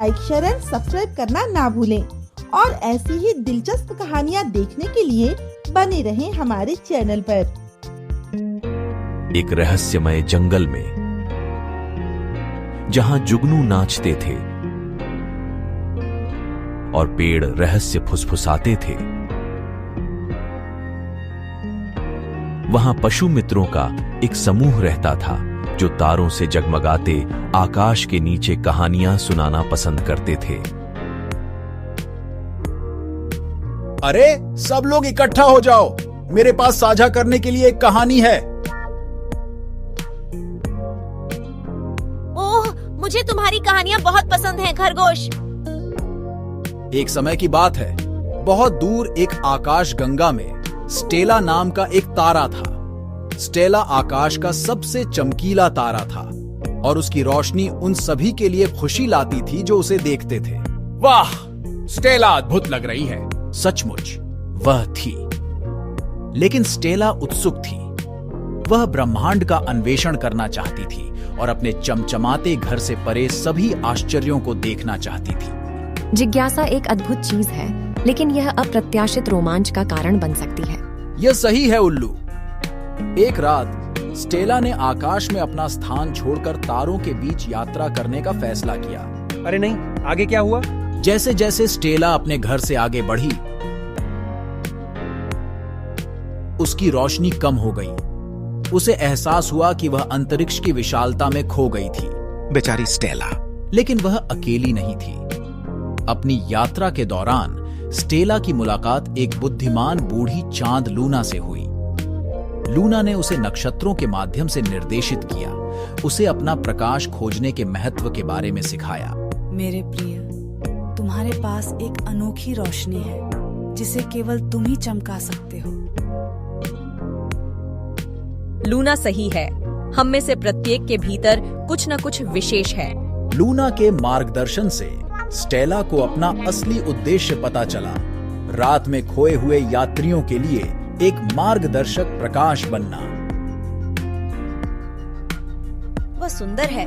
Like, share and subscribe करना ना भूलें और ऐसी ही दिलचस्प कहानियाँ देखने के लिए बने रहें हमारे चैनल पर। एक रहस्यमय जंगल में जहां जुगनू नाचते थे और पेड़ रहस्य फुसफुसाते थे, वहां पशु मित्रों का एक समूह रहता था जो तारों से जगमगाते आकाश के नीचे कहानियां सुनाना पसंद करते थे। अरे सब लोग इकट्ठा हो जाओ, मेरे पास साझा करने के लिए एक कहानी है। ओह, मुझे तुम्हारी कहानियां बहुत पसंद हैं खरगोश। एक समय की बात है, बहुत दूर एक आकाश गंगा में स्टेला नाम का एक तारा था। स्टेला आकाश का सबसे चमकीला तारा था और उसकी रोशनी उन सभी के लिए खुशी लाती थी जो उसे देखते थे। वाह, स्टेला अद्भुत लग रही है। सचमुच वह थी, लेकिन स्टेला उत्सुक थी। वह ब्रह्मांड का अन्वेषण करना चाहती थी और अपने चमचमाते घर से परे सभी आश्चर्यों को देखना चाहती थी। जिज्ञासा एक अद्भुत चीज है, लेकिन यह अप्रत्याशित रोमांच का कारण बन सकती है। यह सही है उल्लू। एक रात स्टेला ने आकाश में अपना स्थान छोड़कर तारों के बीच यात्रा करने का फैसला किया। अरे नहीं, आगे क्या हुआ? जैसे जैसे स्टेला अपने घर से आगे बढ़ी, उसकी रोशनी कम हो गई। उसे एहसास हुआ कि वह अंतरिक्ष की विशालता में खो गई थी। बेचारी स्टेला। लेकिन वह अकेली नहीं थी। अपनी यात्रा के दौरान स्टेला की मुलाकात एक बुद्धिमान बूढ़ी चांद लूना से हुई। लूना ने उसे नक्षत्रों के माध्यम से निर्देशित किया, उसे अपना प्रकाश खोजने के महत्व के बारे में सिखाया। मेरे प्रिय, तुम्हारे पास एक अनोखी रोशनी है जिसे केवल तुम ही चमका सकते हो। लूना सही है, हम में से प्रत्येक के भीतर कुछ न कुछ विशेष है। लूना के मार्गदर्शन से स्टेला को अपना असली उद्देश्य पता चला, रात में खोए हुए यात्रियों के लिए एक मार्गदर्शक प्रकाश बनना। वह सुंदर है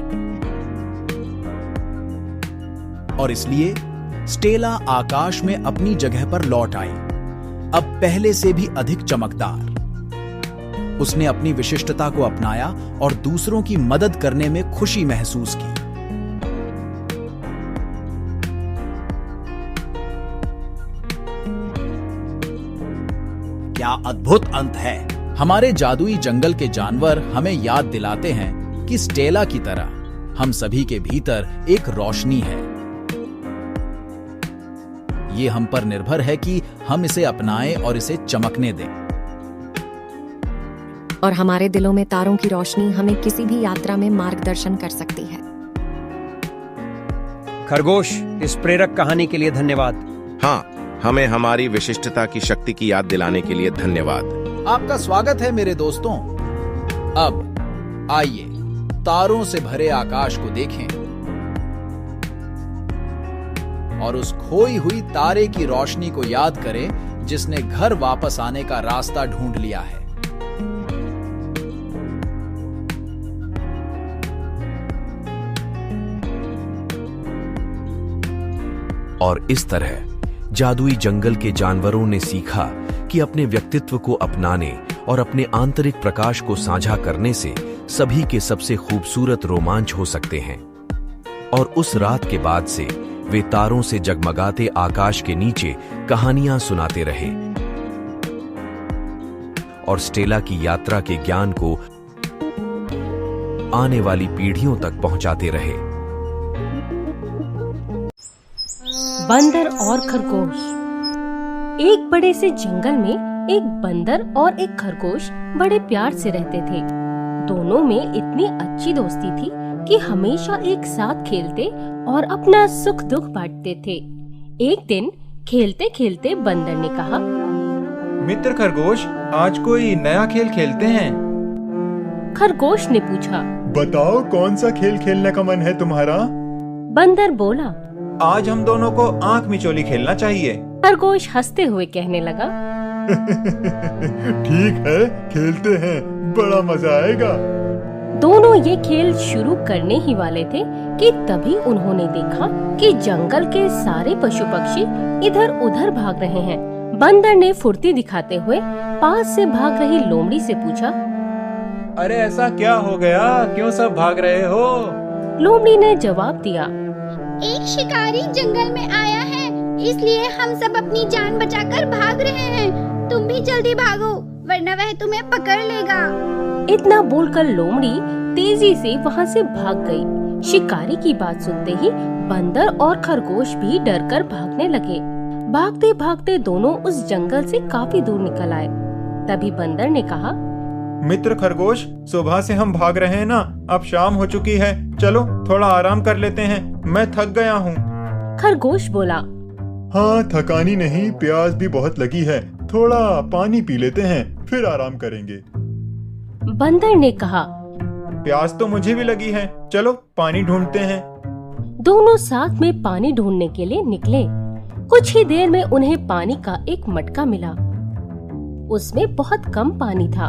और इसलिए स्टेला आकाश में अपनी जगह पर लौट आई, अब पहले से भी अधिक चमकदार। उसने अपनी विशिष्टता को अपनाया और दूसरों की मदद करने में खुशी महसूस की। क्या अद्भुत अंत है। हमारे जादुई जंगल के जानवर हमें याद दिलाते हैं कि स्टेला की तरह हम सभी के भीतर एक रोशनी है। ये हम पर निर्भर है कि हम इसे अपनाएं और इसे चमकने दें। और हमारे दिलों में तारों की रोशनी हमें किसी भी यात्रा में मार्गदर्शन कर सकती है। खरगोश, इस प्रेरक कहानी के लिए धन्यवाद। हाँ, हमें हमारी विशिष्टता की शक्ति की याद दिलाने के लिए धन्यवाद। आपका स्वागत है मेरे दोस्तों। अब आइए तारों से भरे आकाश को देखें और उस खोई हुई तारे की रोशनी को याद करें जिसने घर वापस आने का रास्ता ढूंढ लिया है। और इस तरह जादुई जंगल के जानवरों ने सीखा कि अपने व्यक्तित्व को अपनाने और अपने आंतरिक प्रकाश को साझा करने से सभी के सबसे खूबसूरत रोमांच हो सकते हैं। और उस रात के बाद से वे तारों से जगमगाते आकाश के नीचे कहानियां सुनाते रहे और स्टेला की यात्रा के ज्ञान को आने वाली पीढ़ियों तक पहुंचाते रहे। बंदर और खरगोश। एक बड़े से जंगल में एक बंदर और एक खरगोश बड़े प्यार से रहते थे। दोनों में इतनी अच्छी दोस्ती थी कि हमेशा एक साथ खेलते और अपना सुख दुख बांटते थे। एक दिन खेलते खेलते बंदर ने कहा, मित्र खरगोश, आज कोई नया खेल खेलते हैं। खरगोश ने पूछा, बताओ कौन सा खेल खेलने का मन है तुम्हारा? बंदर बोला, आज हम दोनों को आंख मिचोली खेलना चाहिए। खरगोश हंसते हुए कहने लगा, ठीक है, खेलते हैं, बड़ा मजा आएगा। दोनों ये खेल शुरू करने ही वाले थे कि तभी उन्होंने देखा कि जंगल के सारे पशु पक्षी इधर उधर भाग रहे हैं। बंदर ने फुर्ती दिखाते हुए पास से भाग रही लोमड़ी से पूछा, अरे ऐसा क्या हो गया, क्यों सब भाग रहे हो? लोमड़ी ने जवाब दिया, एक शिकारी जंगल में आया है, इसलिए हम सब अपनी जान बचाकर भाग रहे हैं। तुम भी जल्दी भागो, वरना वह तुम्हें पकड़ लेगा। इतना बोलकर लोमड़ी तेजी से वहाँ से भाग गई। शिकारी की बात सुनते ही बंदर और खरगोश भी डरकर भागने लगे। भागते भागते दोनों उस जंगल से काफी दूर निकल आए। तभी बंदर ने कहा, मित्र खरगोश, सुबह से हम भाग रहे हैं ना, अब शाम हो चुकी है, चलो थोड़ा आराम कर लेते हैं, मैं थक गया हूँ। खरगोश बोला, हाँ थकानी नहीं, प्यास भी बहुत लगी है, थोड़ा पानी पी लेते हैं, फिर आराम करेंगे। बंदर ने कहा, प्यास तो मुझे भी लगी है, चलो पानी ढूंढते हैं। दोनों साथ में पानी ढूंढने के लिए निकले। कुछ ही देर में उन्हें पानी का एक मटका मिला। उसमें बहुत कम पानी था।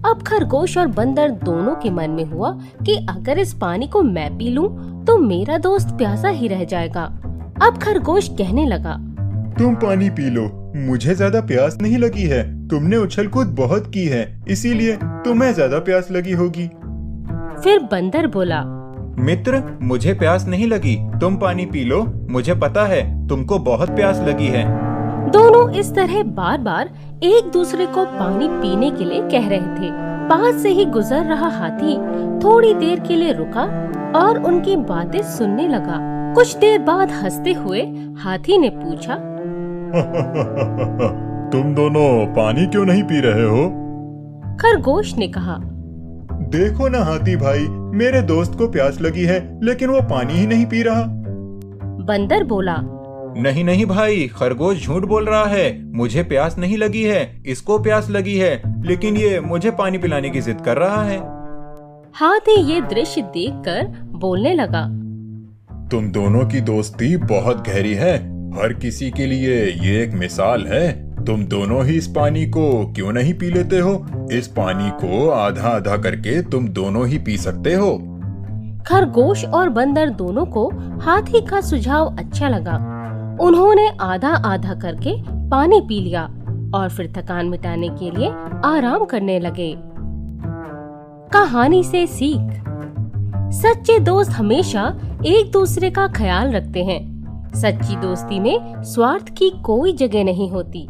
अब खरगोश और बंदर दोनों के मन में हुआ कि अगर इस पानी को मैं पी लूं, तो मेरा दोस्त प्यासा ही रह जाएगा। अब खरगोश कहने लगा, तुम पानी पी लो, मुझे ज्यादा प्यास नहीं लगी है, तुमने उछल कूद बहुत की है, इसीलिए तुम्हें ज्यादा प्यास लगी होगी। फिर बंदर बोला, मित्र मुझे प्यास नहीं लगी, तुम पानी पी लो, मुझे पता है तुमको बहुत प्यास लगी है। दोनों इस तरह बार बार एक दूसरे को पानी पीने के लिए कह रहे थे। पास से ही गुजर रहा हाथी थोड़ी देर के लिए रुका और उनकी बातें सुनने लगा। कुछ देर बाद हंसते हुए हाथी ने पूछा, तुम दोनों पानी क्यों नहीं पी रहे हो? खरगोश ने कहा, देखो ना हाथी भाई, मेरे दोस्त को प्यास लगी है, लेकिन वो पानी ही नहीं पी रहा। बंदर बोला, नहीं नहीं भाई, खरगोश झूठ बोल रहा है, मुझे प्यास नहीं लगी है, इसको प्यास लगी है, लेकिन ये मुझे पानी पिलाने की जिद कर रहा है। हाथी ये दृश्य देखकर बोलने लगा, तुम दोनों की दोस्ती बहुत गहरी है, हर किसी के लिए ये एक मिसाल है। तुम दोनों ही इस पानी को क्यों नहीं पी लेते हो? इस पानी को आधा आधा करके तुम दोनों ही पी सकते हो। खरगोश और बंदर दोनों को हाथी का सुझाव अच्छा लगा। उन्होंने आधा आधा करके पानी पी लिया और फिर थकान मिटाने के लिए आराम करने लगे। कहानी से सीख, सच्चे दोस्त हमेशा एक दूसरे का ख्याल रखते हैं। सच्ची दोस्ती में स्वार्थ की कोई जगह नहीं होती।